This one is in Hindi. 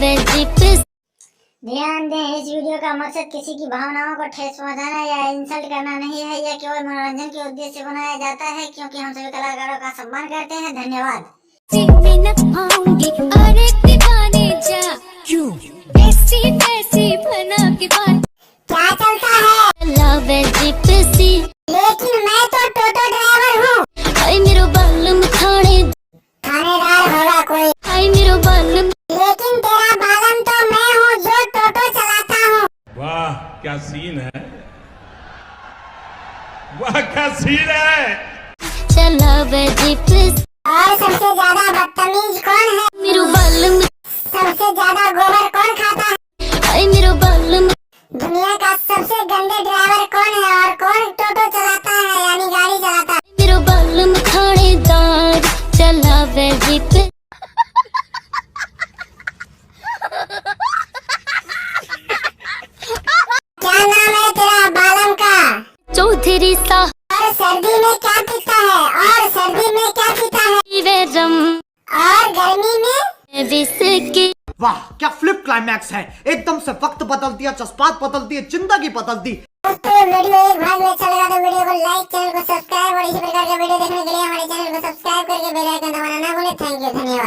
ध्यान दें, इस वीडियो का मकसद किसी की भावनाओं को ठेस पहुंचाना या इंसल्ट करना नहीं है। यह केवल मनोरंजन के उद्देश्य से बनाया जाता है, क्योंकि हम सभी कलाकारों का सम्मान करते हैं। धन्यवाद। क्या चलता है? लेकिन मैं तो टोटो ड्राइवर हूँ। थानेदार होगा कोई, लेकिन तेरा बालम तो मैं हूँ जो टोटो चलाता हूँ। वाह क्या सीन है, वाह क्या सीन है। और सबसे ज्यादा बदतमीज कौन है? सबसे ज्यादा गोबर कौन खाता है? दुनिया का सबसे गंदे ड्राइवर कौन है और कौन टोटो चलाता है, यानी गाड़ी चलाता है? क्या नाम है तेरा बालम का? चौधरी सा और सर्दी में क्या पीता है? और सर्दी में क्या पीता है? और गर्मी में? विस्की। वाह क्या फ्लिप क्लाइमैक्स है, एकदम से वक्त बदल दिया, जज्बात बदल दिए, जिंदगी बदल दी। दोस्तों वीडियो एक भाग में अच्छा लगा तो वीडियो को लाइक, चैनल को सब्सक्राइब और इसी प्रकार के वीडियो देखने के लिए हमारे चैनल को सब्सक्राइब करके बेल आइकन दबाना ना भूलें। थैंक यू, धन्यवाद।